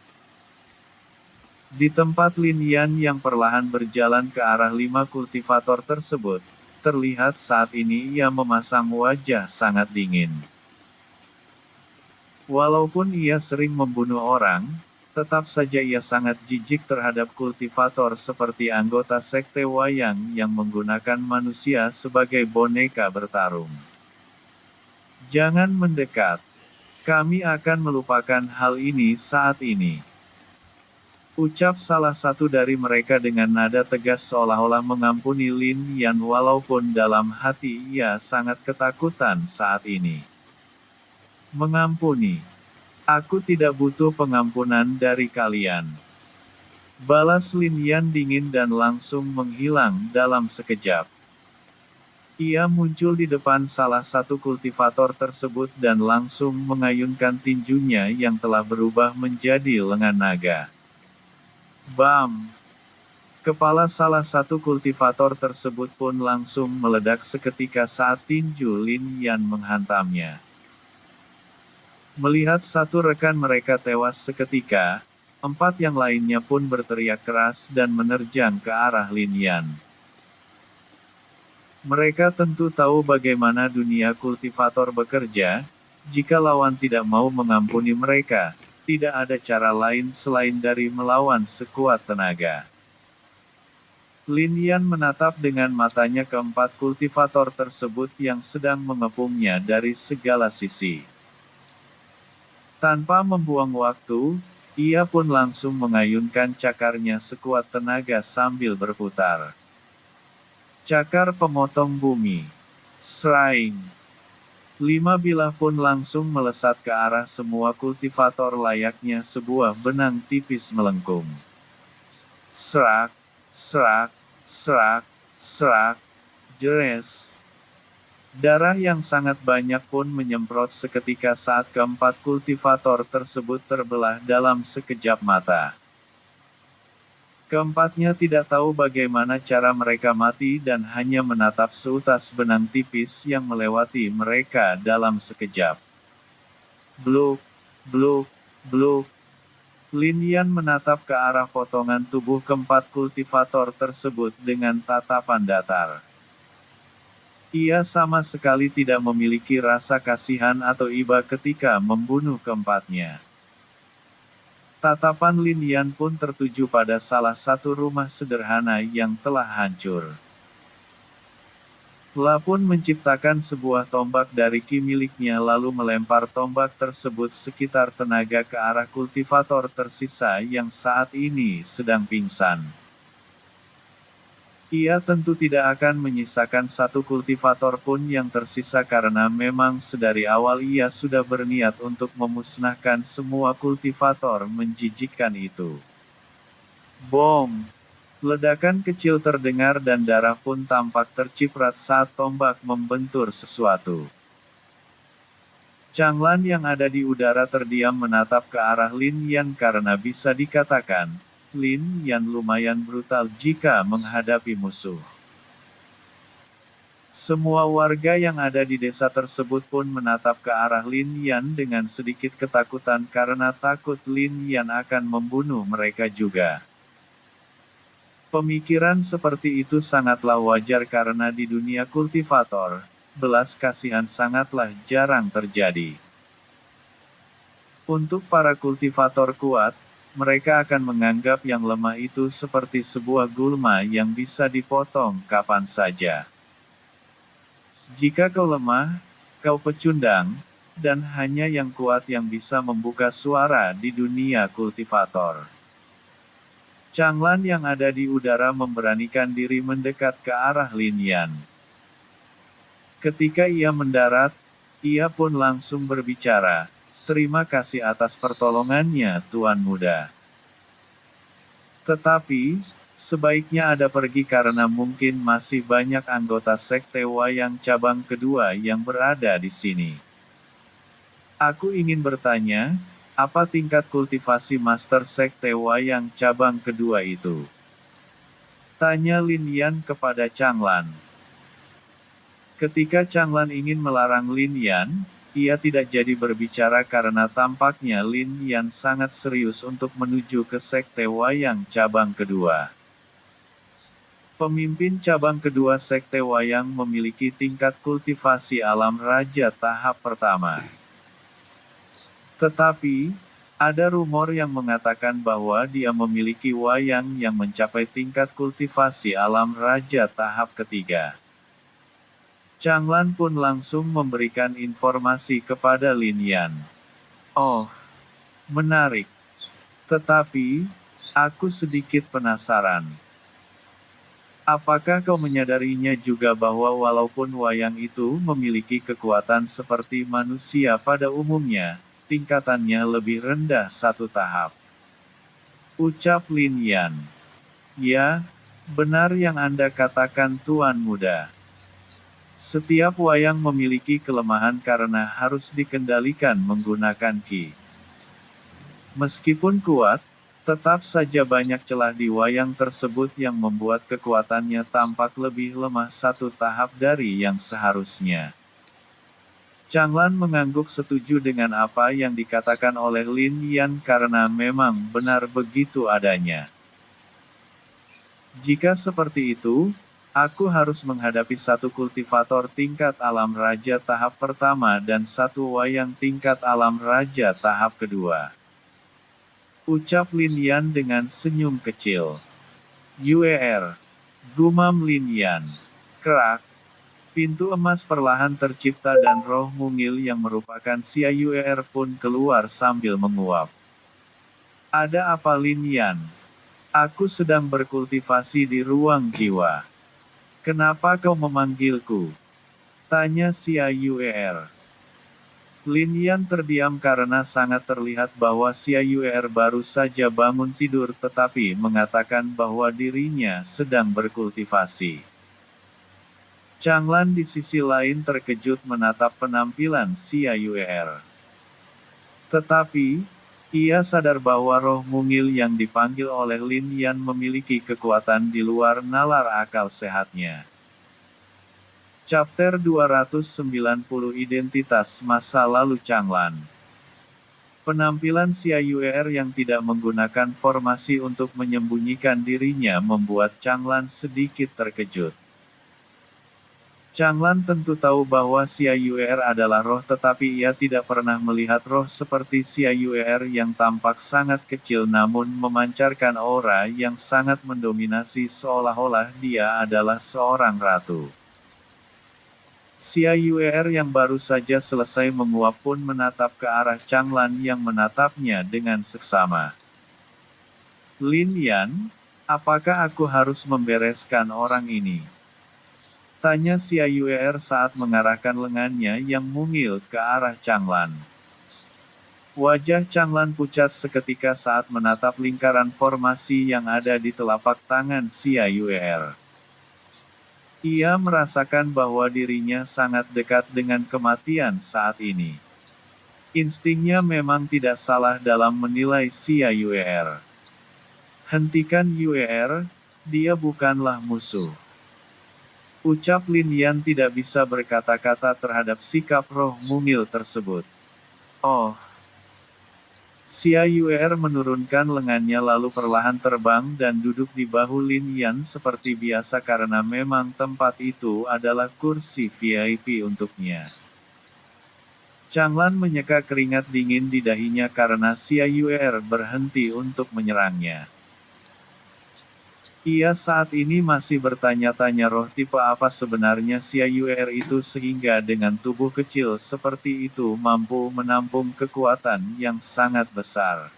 Di tempat Lin Yan yang perlahan berjalan ke arah 5 kultivator tersebut, terlihat saat ini ia memasang wajah sangat dingin. Walaupun ia sering membunuh orang, tetap saja ia sangat jijik terhadap kultivator seperti anggota Sekte Wayang yang menggunakan manusia sebagai boneka bertarung. Jangan mendekat. Kami akan melupakan hal ini saat ini. Ucap salah satu dari mereka dengan nada tegas seolah-olah mengampuni Lin Yan walaupun dalam hati ia sangat ketakutan saat ini. Mengampuni. Aku tidak butuh pengampunan dari kalian. Balas Lin Yan dingin dan langsung menghilang dalam sekejap. Ia muncul di depan salah satu kultivator tersebut dan langsung mengayunkan tinjunya yang telah berubah menjadi lengan naga. Bam! Kepala salah satu kultivator tersebut pun langsung meledak seketika saat tinju Lin Yan menghantamnya. Melihat satu rekan mereka tewas seketika, 4 yang lainnya pun berteriak keras dan menerjang ke arah Lin Yan. Mereka tentu tahu bagaimana dunia kultivator bekerja, jika lawan tidak mau mengampuni mereka, tidak ada cara lain selain dari melawan sekuat tenaga. Lin Yan menatap dengan matanya ke 4 kultivator tersebut yang sedang mengepungnya dari segala sisi. Tanpa membuang waktu, ia pun langsung mengayunkan cakarnya sekuat tenaga sambil berputar. Cakar pemotong bumi. Sraing. 5 bilah pun langsung melesat ke arah semua kultivator layaknya sebuah benang tipis melengkung. Serak, serak, serak, serak, jeres. Darah yang sangat banyak pun menyemprot seketika saat keempat kultivator tersebut terbelah dalam sekejap mata. Keempatnya tidak tahu bagaimana cara mereka mati dan hanya menatap seutas benang tipis yang melewati mereka dalam sekejap. Bluk, bluk, bluk. Lin Yan menatap ke arah potongan tubuh keempat kultivator tersebut dengan tatapan datar. Ia sama sekali tidak memiliki rasa kasihan atau iba ketika membunuh keempatnya. Tatapan Lin Yan pun tertuju pada salah satu rumah sederhana yang telah hancur. La pun menciptakan sebuah tombak dari ki miliknya lalu melempar tombak tersebut sekitar tenaga ke arah kultivator tersisa yang saat ini sedang pingsan. Ia tentu tidak akan menyisakan satu kultivator pun yang tersisa karena memang sedari awal ia sudah berniat untuk memusnahkan semua kultivator menjijikkan itu. Bom! Ledakan kecil terdengar dan darah pun tampak terciprat saat tombak membentur sesuatu. Changlan yang ada di udara terdiam menatap ke arah Lin Yan karena bisa dikatakan, Lin Yan lumayan brutal jika menghadapi musuh. Semua warga yang ada di desa tersebut pun menatap ke arah Lin Yan dengan sedikit ketakutan karena takut Lin Yan akan membunuh mereka juga. Pemikiran seperti itu sangatlah wajar karena di dunia kultivator, belas kasihan sangatlah jarang terjadi. Untuk para kultivator kuat, mereka akan menganggap yang lemah itu seperti sebuah gulma yang bisa dipotong kapan saja. Jika kau lemah, kau pecundang, dan hanya yang kuat yang bisa membuka suara di dunia kultivator. Changlan yang ada di udara memberanikan diri mendekat ke arah Lin Yan. Ketika ia mendarat, ia pun langsung berbicara, "Terima kasih atas pertolongannya, Tuan Muda. Tetapi, sebaiknya Anda pergi karena mungkin masih banyak anggota Sekte Wayang cabang kedua yang berada di sini. Aku ingin bertanya, apa tingkat kultivasi Master Sekte Wayang cabang kedua itu?" Tanya Lin Yan kepada Changlan. Ketika Changlan ingin melarang Lin Yan, ia tidak jadi berbicara karena tampaknya Lin Yan sangat serius untuk menuju ke Sekte Wayang cabang kedua. Pemimpin cabang kedua Sekte Wayang memiliki tingkat kultivasi alam raja tahap pertama. Tetapi, ada rumor yang mengatakan bahwa dia memiliki wayang yang mencapai tingkat kultivasi alam raja tahap ketiga. Changlan pun langsung memberikan informasi kepada Lin Yan. Oh, menarik. Tetapi, aku sedikit penasaran. Apakah kau menyadarinya juga bahwa walaupun wayang itu memiliki kekuatan seperti manusia pada umumnya, tingkatannya lebih rendah satu tahap? Ucap Lin Yan. Ya, benar yang Anda katakan Tuan Muda. Setiap wayang memiliki kelemahan karena harus dikendalikan menggunakan ki. Meskipun kuat, tetap saja banyak celah di wayang tersebut yang membuat kekuatannya tampak lebih lemah satu tahap dari yang seharusnya. Changlan mengangguk setuju dengan apa yang dikatakan oleh Lin Yan karena memang benar begitu adanya. Jika seperti itu, aku harus menghadapi satu kultivator tingkat alam raja tahap pertama dan satu wayang tingkat alam raja tahap kedua. Ucap Lin Yan dengan senyum kecil. "UER," gumam Lin Yan. Kerak. Pintu emas perlahan tercipta dan roh mungil yang merupakan Xia Yuer pun keluar sambil menguap. "Ada apa Lin Yan? Aku sedang berkultivasi di ruang jiwa. Kenapa kau memanggilku?" Tanya Xia Yuer. Lin Yan terdiam karena sangat terlihat bahwa Xia Yuer baru saja bangun tidur tetapi mengatakan bahwa dirinya sedang berkultivasi. Changlan di sisi lain terkejut menatap penampilan Xia Yuer. Tetapi, ia sadar bahwa roh mungil yang dipanggil oleh Lin Yan memiliki kekuatan di luar nalar akal sehatnya. Chapter 290 Identitas Masa Lalu Changlan. Penampilan Xia Yuer yang tidak menggunakan formasi untuk menyembunyikan dirinya membuat Changlan sedikit terkejut. Changlan tentu tahu bahwa Xia Yuer adalah roh, tetapi ia tidak pernah melihat roh seperti Xia Yuer yang tampak sangat kecil namun memancarkan aura yang sangat mendominasi seolah-olah dia adalah seorang ratu. Xia Yuer yang baru saja selesai menguap pun menatap ke arah Changlan yang menatapnya dengan seksama. "Lin Yan, apakah aku harus membereskan orang ini?" tanya Xia Yuer saat mengarahkan lengannya yang mungil ke arah Changlan. Wajah Changlan pucat seketika saat menatap lingkaran formasi yang ada di telapak tangan Xia Yuer. Ia merasakan bahwa dirinya sangat dekat dengan kematian saat ini. Instingnya memang tidak salah dalam menilai Xia Yuer. "Hentikan Yuer, dia bukanlah musuh," ucap Lin Yan tidak bisa berkata-kata terhadap sikap roh mungil tersebut. "Oh." Xia Yuer menurunkan lengannya lalu perlahan terbang dan duduk di bahu Lin Yan seperti biasa karena memang tempat itu adalah kursi VIP untuknya. Changlan menyeka keringat dingin di dahinya karena Xia Yuer berhenti untuk menyerangnya. Ia saat ini masih bertanya-tanya roh tipe apa sebenarnya Xia Yuer itu sehingga dengan tubuh kecil seperti itu mampu menampung kekuatan yang sangat besar.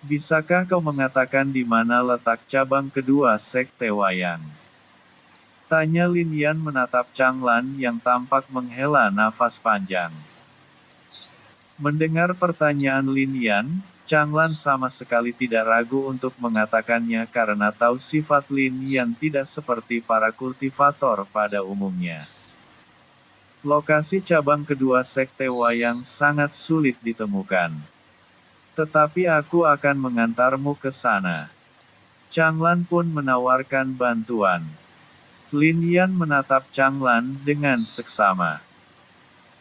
"Bisakah kau mengatakan di mana letak cabang kedua Sekte Wayang?" tanya Lin Yan menatap Changlan yang tampak menghela nafas panjang. Mendengar pertanyaan Lin Yan, Changlan sama sekali tidak ragu untuk mengatakannya karena tahu sifat Lin Yan tidak seperti para kultivator pada umumnya. Lokasi cabang kedua Sekte Wayang sangat sulit ditemukan. Tetapi aku akan mengantarmu ke sana. Changlan pun menawarkan bantuan. Lin Yan menatap Changlan dengan seksama.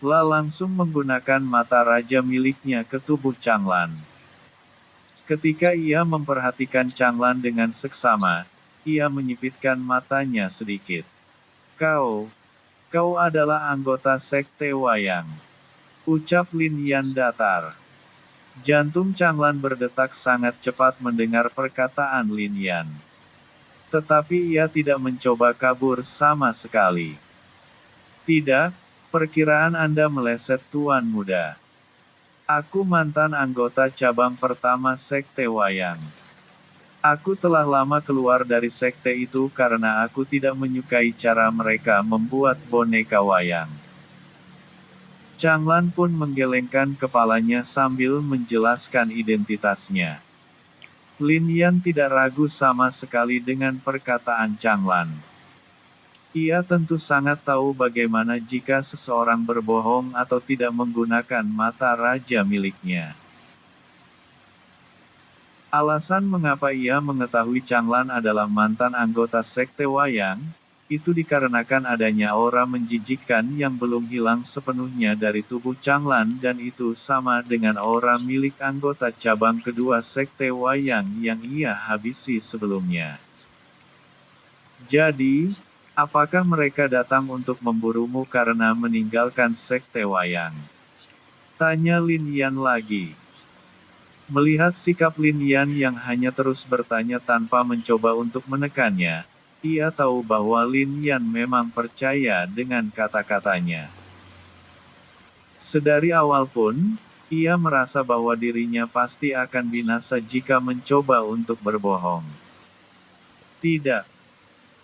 Langsung menggunakan mata raja miliknya ke tubuh Changlan. Ketika ia memperhatikan Changlan dengan seksama, ia menyipitkan matanya sedikit. Kau adalah anggota Sekte Wayang," ucap Lin Yan datar. Jantung Changlan berdetak sangat cepat mendengar perkataan Lin Yan. Tetapi ia tidak mencoba kabur sama sekali. "Tidak, perkiraan Anda meleset Tuan Muda. Aku mantan anggota cabang pertama Sekte Wayang. Aku telah lama keluar dari sekte itu karena aku tidak menyukai cara mereka membuat boneka wayang." Changlan pun menggelengkan kepalanya sambil menjelaskan identitasnya. Lin Yan tidak ragu sama sekali dengan perkataan Changlan. Ia tentu sangat tahu bagaimana jika seseorang berbohong atau tidak menggunakan mata raja miliknya. Alasan mengapa ia mengetahui Changlan adalah mantan anggota Sekte Wayang, itu dikarenakan adanya aura menjijikkan yang belum hilang sepenuhnya dari tubuh Changlan dan itu sama dengan aura milik anggota cabang kedua Sekte Wayang yang ia habisi sebelumnya. "Jadi, apakah mereka datang untuk memburumu karena meninggalkan Sekte Wayang?" tanya Lin Yan lagi. Melihat sikap Lin Yan yang hanya terus bertanya tanpa mencoba untuk menekannya, ia tahu bahwa Lin Yan memang percaya dengan kata-katanya. Sedari awal pun, ia merasa bahwa dirinya pasti akan binasa jika mencoba untuk berbohong. "Tidak.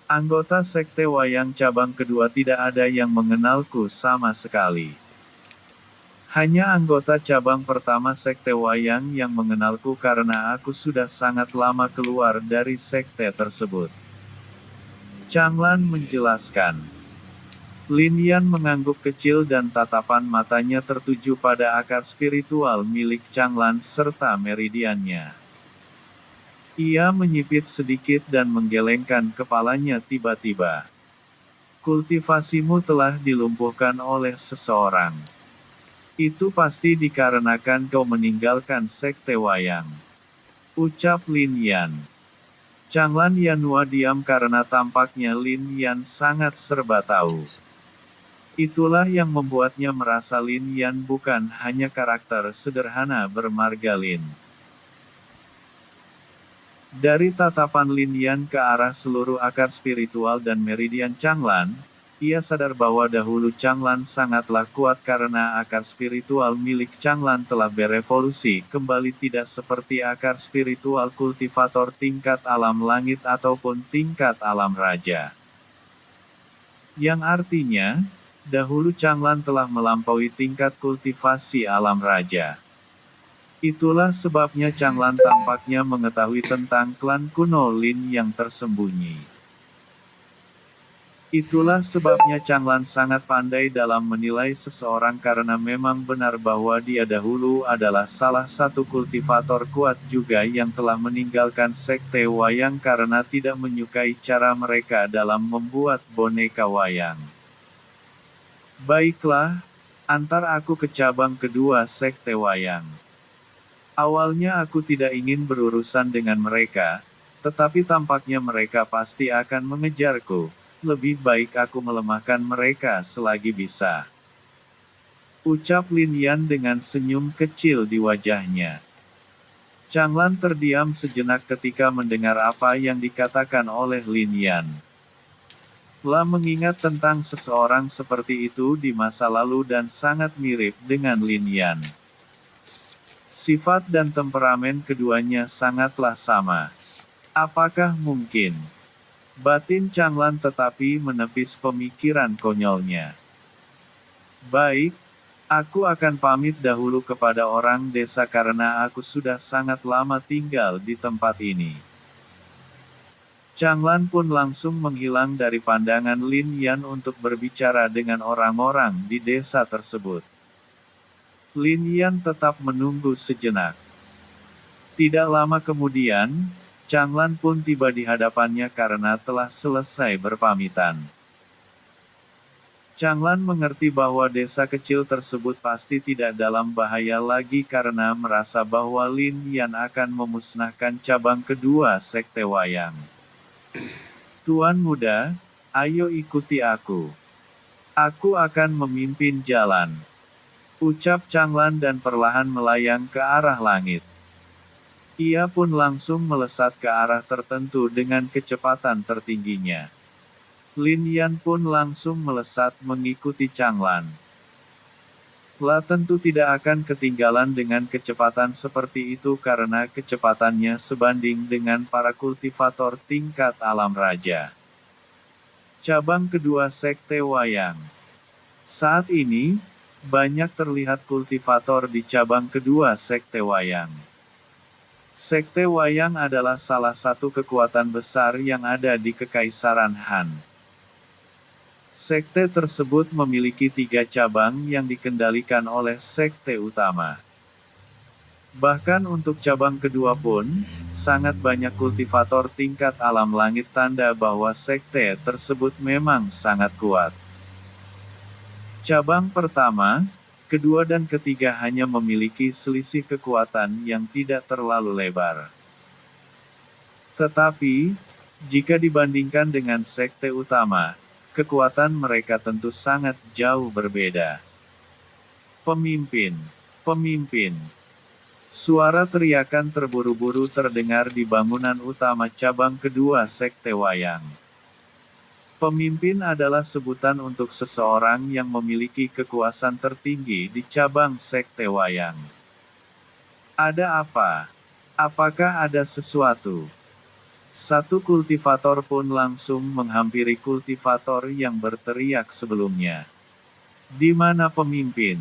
Anggota Sekte Wayang cabang kedua tidak ada yang mengenalku sama sekali. Hanya anggota cabang pertama Sekte Wayang yang mengenalku karena aku sudah sangat lama keluar dari sekte tersebut," Changlan menjelaskan. Lin Yan mengangguk kecil dan tatapan matanya tertuju pada akar spiritual milik Changlan serta meridiannya. Ia menyipit sedikit dan menggelengkan kepalanya tiba-tiba. Kultivasimu telah dilumpuhkan oleh seseorang. Itu pasti dikarenakan kau meninggalkan Sekte Wayang. Ucap Lin Yan. Changlan Yanhua diam karena tampaknya Lin Yan sangat serba tahu. Itulah yang membuatnya merasa Lin Yan bukan hanya karakter sederhana bermarga-lin. Dari tatapan Lin Yan ke arah seluruh akar spiritual dan meridian Changlan, ia sadar bahwa dahulu Changlan sangatlah kuat karena akar spiritual milik Changlan telah berevolusi kembali tidak seperti akar spiritual kultivator tingkat alam langit ataupun tingkat alam raja. Yang artinya, dahulu Changlan telah melampaui tingkat kultivasi alam raja. Itulah sebabnya Changlan tampaknya mengetahui tentang klan kuno Lin yang tersembunyi. Itulah sebabnya Changlan sangat pandai dalam menilai seseorang karena memang benar bahwa dia dahulu adalah salah satu kultivator kuat juga yang telah meninggalkan Sekte Wayang karena tidak menyukai cara mereka dalam membuat boneka wayang. Baiklah, antar aku ke cabang kedua Sekte Wayang. Awalnya aku tidak ingin berurusan dengan mereka, tetapi tampaknya mereka pasti akan mengejarku. Lebih baik aku melemahkan mereka selagi bisa. Ucap Lin Yan dengan senyum kecil di wajahnya. Changlan terdiam sejenak ketika mendengar apa yang dikatakan oleh Lin Yan. Lah mengingat tentang seseorang seperti itu di masa lalu dan sangat mirip dengan Lin Yan. Sifat dan temperamen keduanya sangatlah sama. Apakah mungkin? Batin Changlan tetapi menepis pemikiran konyolnya. Baik, aku akan pamit dahulu kepada orang desa karena aku sudah sangat lama tinggal di tempat ini. Changlan pun langsung menghilang dari pandangan Lin Yan untuk berbicara dengan orang-orang di desa tersebut. Lin Yan tetap menunggu sejenak. Tidak lama kemudian, Changlan pun tiba di hadapannya karena telah selesai berpamitan. Changlan mengerti bahwa desa kecil tersebut pasti tidak dalam bahaya lagi karena merasa bahwa Lin Yan akan memusnahkan cabang kedua Sekte Wayang. Tuan muda, ayo ikuti aku. Aku akan memimpin jalan. Ucap Changlan dan perlahan melayang ke arah langit. Ia pun langsung melesat ke arah tertentu dengan kecepatan tertingginya. Lin Yan pun langsung melesat mengikuti Changlan. Lah tentu tidak akan ketinggalan dengan kecepatan seperti itu karena kecepatannya sebanding dengan para kultivator tingkat alam raja. Cabang kedua Sekte Wayang. Saat ini, banyak terlihat kultivator di cabang kedua Sekte Wayang. Sekte Wayang adalah salah satu kekuatan besar yang ada di Kekaisaran Han. Sekte tersebut memiliki 3 cabang yang dikendalikan oleh sekte utama. Bahkan untuk cabang kedua pun, sangat banyak kultivator tingkat alam langit tanda bahwa sekte tersebut memang sangat kuat. Cabang pertama, kedua dan ketiga hanya memiliki selisih kekuatan yang tidak terlalu lebar. Tetapi, jika dibandingkan dengan sekte utama, kekuatan mereka tentu sangat jauh berbeda. Pemimpin, pemimpin. Suara teriakan terburu-buru terdengar di bangunan utama cabang kedua Sekte Wayang. Pemimpin adalah sebutan untuk seseorang yang memiliki kekuasaan tertinggi di cabang Sekte Wayang. Ada apa? Apakah ada sesuatu? Satu kultivator pun langsung menghampiri kultivator yang berteriak sebelumnya. Di mana pemimpin?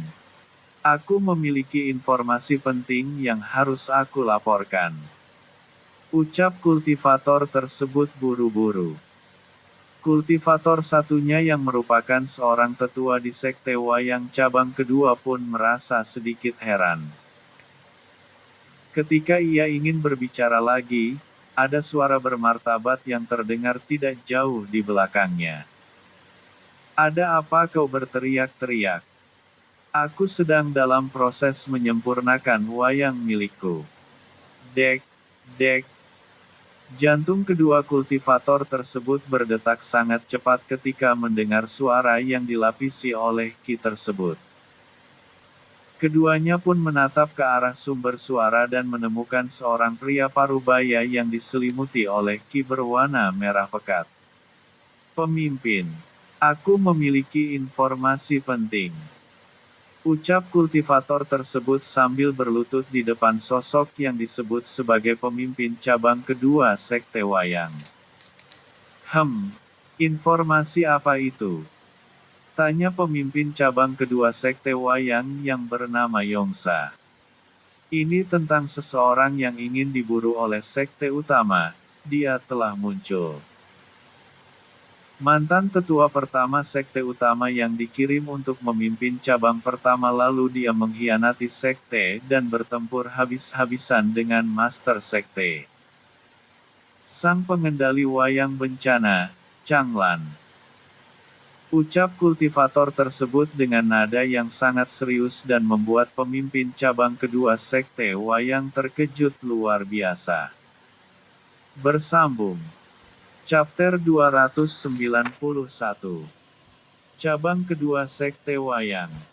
Aku memiliki informasi penting yang harus aku laporkan. Ucap kultivator tersebut buru-buru. Kultivator satunya yang merupakan seorang tetua di Sekte Wayang cabang kedua pun merasa sedikit heran. Ketika ia ingin berbicara lagi, ada suara bermartabat yang terdengar tidak jauh di belakangnya. "Ada apa kau berteriak-teriak? Aku sedang dalam proses menyempurnakan wayang milikku." Dek, dek. Jantung kedua kultivator tersebut berdetak sangat cepat ketika mendengar suara yang dilapisi oleh ki tersebut. Keduanya pun menatap ke arah sumber suara dan menemukan seorang pria parubaya yang diselimuti oleh ki berwarna merah pekat. "Pemimpin, aku memiliki informasi penting," ucap kultivator tersebut sambil berlutut di depan sosok yang disebut sebagai pemimpin cabang kedua Sekte Wayang. Informasi apa itu?" tanya pemimpin cabang kedua Sekte Wayang yang bernama Yongsa. "Ini tentang seseorang yang ingin diburu oleh sekte utama, dia telah muncul." Mantan tetua pertama sekte utama yang dikirim untuk memimpin cabang pertama lalu dia mengkhianati sekte dan bertempur habis-habisan dengan master sekte. Sang pengendali wayang bencana, Changlan. Ucap kultivator tersebut dengan nada yang sangat serius dan membuat pemimpin cabang kedua sekte wayang terkejut luar biasa. Bersambung. Chapter 291. Cabang kedua Sekte Wayang.